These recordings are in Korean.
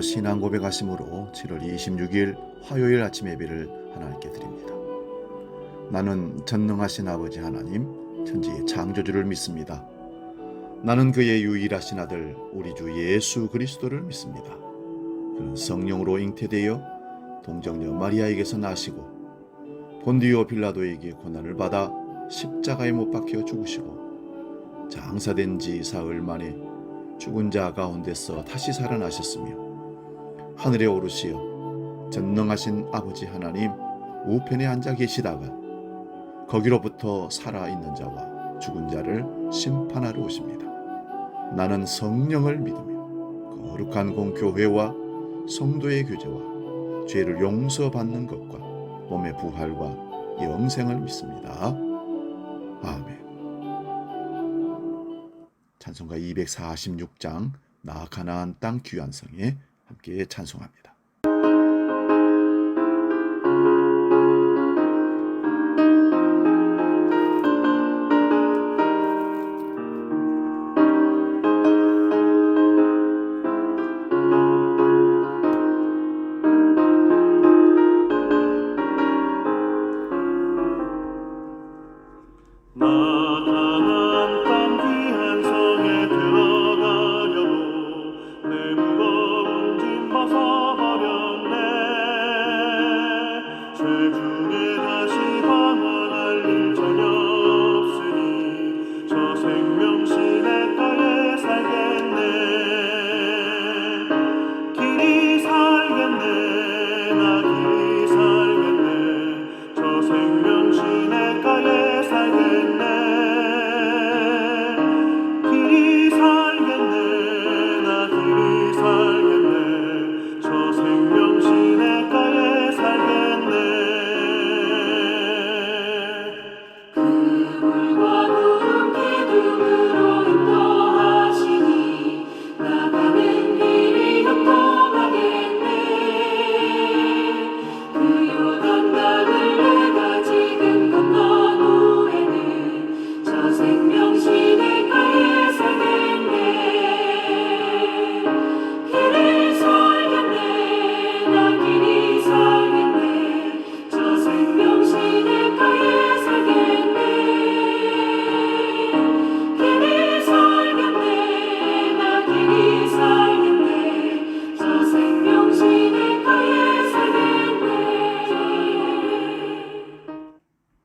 신앙 고백하심으로 7월 26일 화요일 아침 예배를 하나님께 드립니다. 나는 전능하신 아버지 하나님, 천지의 창조주를 믿습니다. 나는 그의 유일하신 아들 우리 주 예수 그리스도를 믿습니다. 그는 성령으로 잉태되어 동정녀 마리아에게서 나시고 본디오 빌라도에게 고난을 받아 십자가에 못 박혀 죽으시고 장사된 지 사흘 만에 죽은 자 가운데서 다시 살아나셨으며 하늘에 오르시어 전능하신 아버지 하나님 우편에 앉아 계시다가 거기로부터 살아있는 자와 죽은 자를 심판하러 오십니다. 나는 성령을 믿으며 거룩한 공교회와 성도의 교제와 죄를 용서받는 것과 몸의 부활과 영생을 믿습니다. 아멘. 찬송가 246장 나 가나안 땅 귀한 성에 함께 찬송합니다.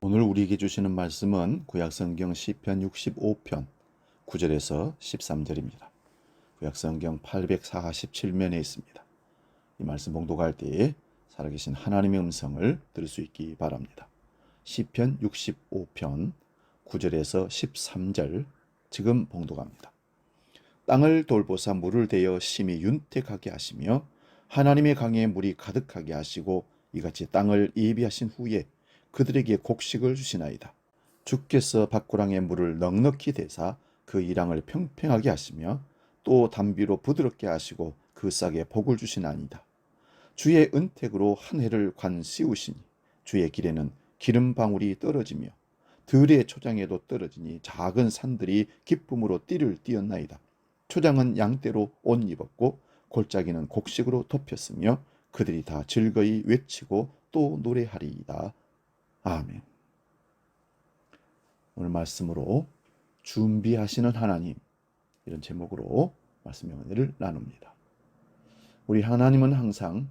오늘 우리에게 주시는 말씀은 구약성경 시편 65편 9절에서 13절입니다. 구약성경 847면에 있습니다. 이 말씀 봉독할 때에 살아계신 하나님의 음성을 들을 수 있기 바랍니다. 시편 65편 9절에서 13절 지금 봉독합니다. 땅을 돌보사 물을 대어 심히 윤택하게 하시며 하나님의 강에 물이 가득하게 하시고 이같이 땅을 예비하신 후에 그들에게 곡식을 주시나이다. 주께서 밭고랑에 물을 넉넉히 대사 그 이랑을 평평하게 하시며 또 담비로 부드럽게 하시고 그 싹에 복을 주시나이다. 주의 은택으로 한 해를 관 씌우시니 주의 길에는 기름 방울이 떨어지며 들의 초장에도 떨어지니 작은 산들이 기쁨으로 띠를 띄었나이다. 초장은 양떼로 옷 입었고 골짜기는 곡식으로 덮였으며 그들이 다 즐거이 외치고 또 노래하리이다. 아멘. 오늘 말씀으로 준비하시는 하나님, 이런 제목으로 말씀의 은혜를 나눕니다. 우리 하나님은 항상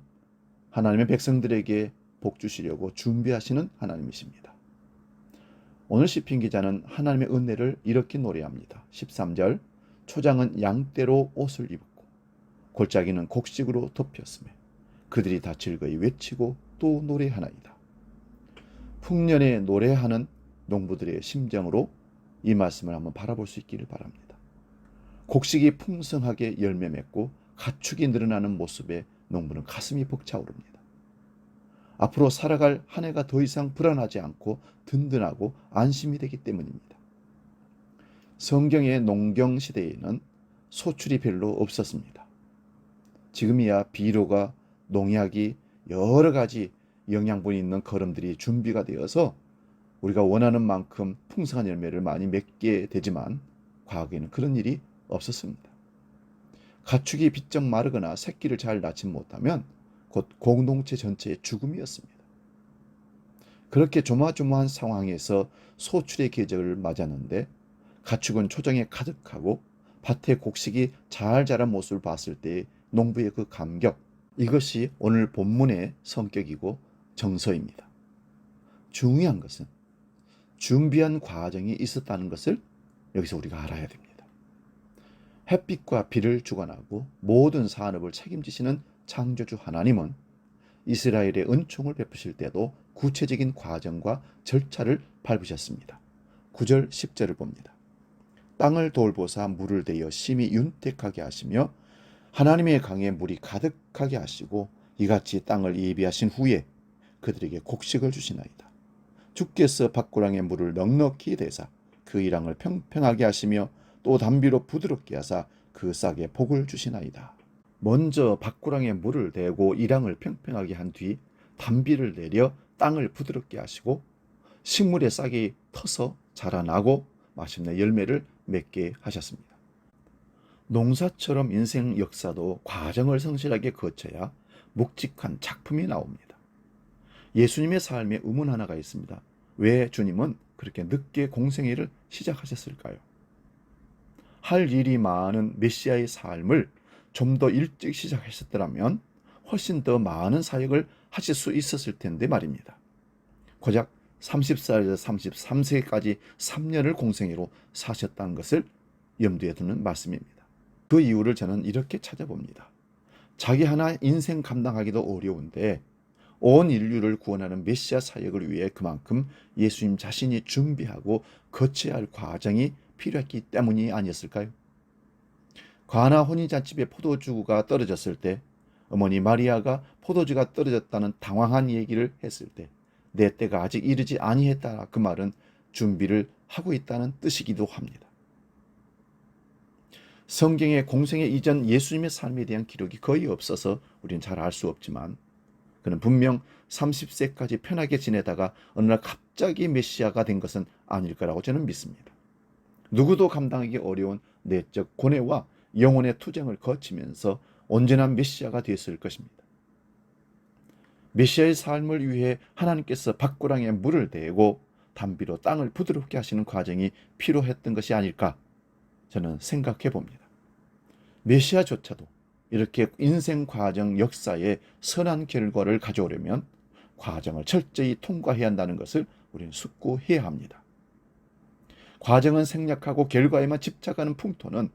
하나님의 백성들에게 복 주시려고 준비하시는 하나님이십니다. 오늘 시편 기자는 하나님의 은혜를 이렇게 노래합니다. 13절 초장은 양떼로 옷을 입었고 골짜기는 곡식으로 덮였으며 그들이 다 즐거이 외치고 또 노래하나이다. 풍년에 노래하는 농부들의 심정으로 이 말씀을 한번 바라볼 수 있기를 바랍니다. 곡식이 풍성하게 열매 맺고 가축이 늘어나는 모습에 농부는 가슴이 벅차오릅니다. 앞으로 살아갈 한 해가 더 이상 불안하지 않고 든든하고 안심이 되기 때문입니다. 성경의 농경 시대에는 소출이 별로 없었습니다. 지금이야 비료가 농약이 여러 가지 영양분이 있는 거름들이 준비가 되어서 우리가 원하는 만큼 풍성한 열매를 많이 맺게 되지만 과거에는 그런 일이 없었습니다. 가축이 비쩍 마르거나 새끼를 잘 낳지 못하면 곧 공동체 전체의 죽음이었습니다. 그렇게 조마조마한 상황에서 소출의 계절을 맞았는데 가축은 초정에 가득하고 밭에 곡식이 잘 자란 모습을 봤을 때 농부의 그 감격, 이것이 오늘 본문의 성격이고 정서입니다. 중요한 것은 준비한 과정이 있었다는 것을 여기서 우리가 알아야 됩니다. 햇빛과 비를 주관하고 모든 산업을 책임지시는 창조주 하나님은 이스라엘의 은총을 베푸실 때도 구체적인 과정과 절차를 밟으셨습니다. 9절 10절을 봅니다. 땅을 돌보사 물을 대어 심히 윤택하게 하시며 하나님의 강에 물이 가득하게 하시고 이같이 땅을 예비하신 후에 그들에게 곡식을 주시나이다. 주께서 밭고랑에 물을 넉넉히 대사 그 이랑을 평평하게 하시며 또 담비로 부드럽게 하사 그 싹에 복을 주시나이다. 먼저 밭고랑에 물을 대고 이랑을 평평하게 한 뒤 담비를 내려 땅을 부드럽게 하시고 식물의 싹이 터서 자라나고 마침내 열매를 맺게 하셨습니다. 농사처럼 인생 역사도 과정을 성실하게 거쳐야 묵직한 작품이 나옵니다. 예수님의 삶에 의문 하나가 있습니다. 왜 주님은 그렇게 늦게 공생애를 시작하셨을까요? 할 일이 많은 메시아의 삶을 좀 더 일찍 시작하셨더라면 훨씬 더 많은 사역을 하실 수 있었을 텐데 말입니다. 고작 30살에서 33세까지 3년을 공생애로 사셨다는 것을 염두에 두는 말씀입니다. 그 이유를 저는 이렇게 찾아봅니다. 자기 하나 인생 감당하기도 어려운데 온 인류를 구원하는 메시아 사역을 위해 그만큼 예수님 자신이 준비하고 거쳐야 할 과정이 필요했기 때문이 아니었을까요? 가나 혼인잔치에 포도주가 떨어졌을 때 어머니 마리아가 포도주가 떨어졌다는 당황한 얘기를 했을 때 내 때가 아직 이르지 아니했다, 그 말은 준비를 하고 있다는 뜻이기도 합니다. 성경에 공생애 이전 예수님의 삶에 대한 기록이 거의 없어서 우리는 잘 알 수 없지만 그는 분명 30세까지 편하게 지내다가 어느 날 갑자기 메시아가 된 것은 아닐 거라고 저는 믿습니다. 누구도 감당하기 어려운 내적 고뇌와 영혼의 투쟁을 거치면서 온전한 메시아가 되었을 것입니다. 메시아의 삶을 위해 하나님께서 밭고랑에 물을 대고 담비로 땅을 부드럽게 하시는 과정이 필요했던 것이 아닐까 저는 생각해 봅니다. 메시아조차도 이렇게 인생 과정 역사에 선한 결과를 가져오려면 과정을 철저히 통과해야 한다는 것을 우리는 숙고해야 합니다. 과정은 생략하고 결과에만 집착하는 풍토는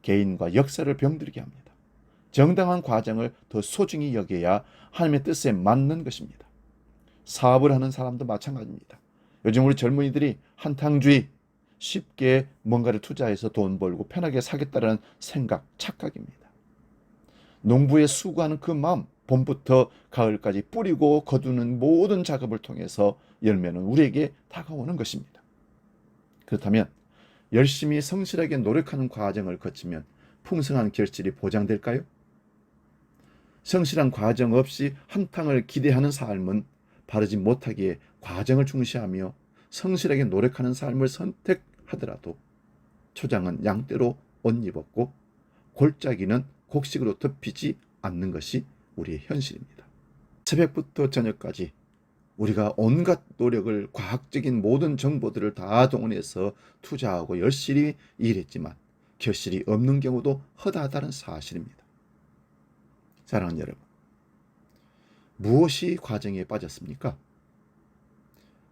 개인과 역사를 병들게 합니다. 정당한 과정을 더 소중히 여겨야 하나님의 뜻에 맞는 것입니다. 사업을 하는 사람도 마찬가지입니다. 요즘 우리 젊은이들이 한탕주의, 쉽게 뭔가를 투자해서 돈 벌고 편하게 살겠다는 생각, 착각입니다. 농부의 수고하는 그 마음, 봄부터 가을까지 뿌리고 거두는 모든 작업을 통해서 열매는 우리에게 다가오는 것입니다. 그렇다면 열심히 성실하게 노력하는 과정을 거치면 풍성한 결실이 보장될까요? 성실한 과정 없이 한탕을 기대하는 삶은 바르지 못하기에 과정을 중시하며 성실하게 노력하는 삶을 선택하더라도 초장은 양떼로 옷 입었고 골짜기는 곡식으로 덮이지 않는 것이 우리의 현실입니다. 새벽부터 저녁까지 우리가 온갖 노력을, 과학적인 모든 정보들을 다 동원해서 투자하고 열심히 일했지만 결실이 없는 경우도 허다하다는 사실입니다. 사랑하는 여러분, 무엇이 과정에 빠졌습니까?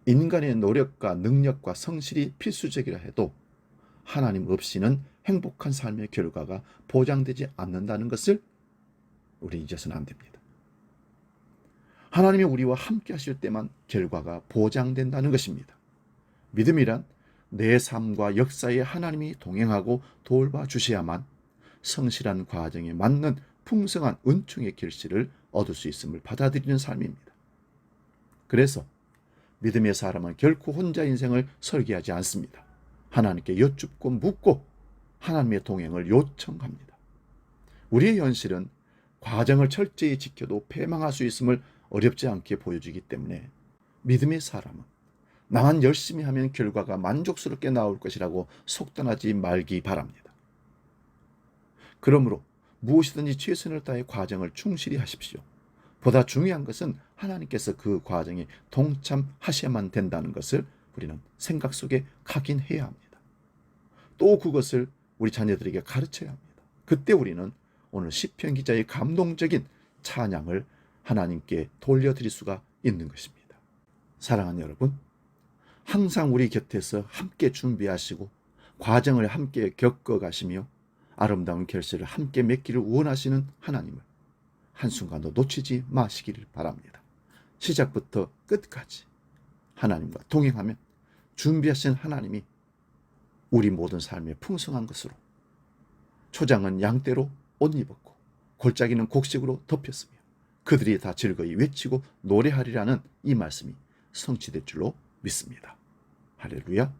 인간의 노력과 능력과 성실이 필수적이라 해도 하나님 없이는 행복한 삶의 결과가 보장되지 않는다는 것을 우리 잊어서는 안 됩니다. 하나님이 우리와 함께 하실 때만 결과가 보장된다는 것입니다. 믿음이란 내 삶과 역사에 하나님이 동행하고 돌봐 주셔야만 성실한 과정에 맞는 풍성한 은총의 결실을 얻을 수 있음을 받아들이는 삶입니다. 그래서 믿음의 사람은 결코 혼자 인생을 설계하지 않습니다. 하나님께 여쭙고 묻고 하나님의 동행을 요청합니다. 우리의 현실은 과정을 철저히 지켜도 패망할 수 있음을 어렵지 않게 보여주기 때문에 믿음의 사람은 나만 열심히 하면 결과가 만족스럽게 나올 것이라고 속단하지 말기 바랍니다. 그러므로 무엇이든지 최선을 다해 과정을 충실히 하십시오. 보다 중요한 것은 하나님께서 그 과정에 동참하셔야만 된다는 것을 우리는 생각 속에 각인해야 합니다. 또 그것을 우리 자녀들에게 가르쳐야 합니다. 그때 우리는 오늘 시편 기자의 감동적인 찬양을 하나님께 돌려드릴 수가 있는 것입니다. 사랑하는 여러분, 항상 우리 곁에서 함께 준비하시고 과정을 함께 겪어가시며 아름다운 결실을 함께 맺기를 원하시는 하나님을 한순간도 놓치지 마시기를 바랍니다. 시작부터 끝까지 하나님과 동행하면 준비하신 하나님이 우리 모든 삶에 풍성한 것으로 초장은 양떼로 옷 입었고 골짜기는 곡식으로 덮였으며 그들이 다 즐거이 외치고 노래하리라는 이 말씀이 성취될 줄로 믿습니다. 할렐루야.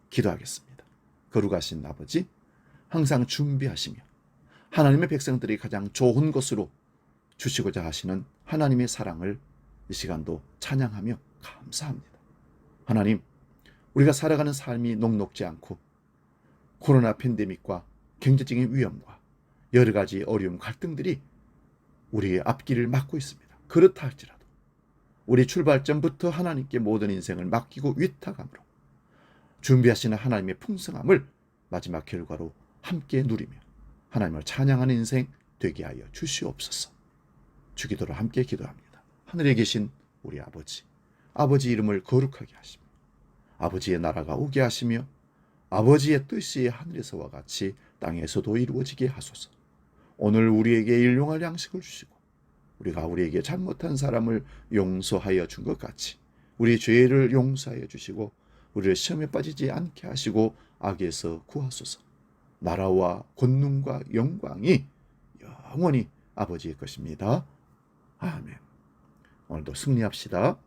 기도하겠습니다. 거룩하신 아버지, 항상 준비하시며 하나님의 백성들이 가장 좋은 것으로 주시고자 하시는 하나님의 사랑을 이 시간도 찬양하며 감사합니다. 하나님, 우리가 살아가는 삶이 녹록지 않고 코로나 팬데믹과 경제적인 위험과 여러 가지 어려움, 갈등들이 우리의 앞길을 막고 있습니다. 그렇다 할지라도 우리 출발점부터 하나님께 모든 인생을 맡기고 위탁함으로 준비하시는 하나님의 풍성함을 마지막 결과로 함께 누리며 하나님을 찬양하는 인생 되게 하여 주시옵소서. 주기도로 함께 기도합니다. 하늘에 계신 우리 아버지, 아버지 이름을 거룩하게 하시며 아버지의 나라가 오게 하시며 아버지의 뜻이 하늘에서와 같이 땅에서도 이루어지게 하소서. 오늘 우리에게 일용할 양식을 주시고 우리가 우리에게 잘못한 사람을 용서하여 준 것 같이 우리 죄를 용서하여 주시고 우리를 시험에 빠지지 않게 하시고 악에서 구하소서. 나라와 권능과 영광이 영원히 아버지의 것입니다. 아멘. 오늘도 승리합시다.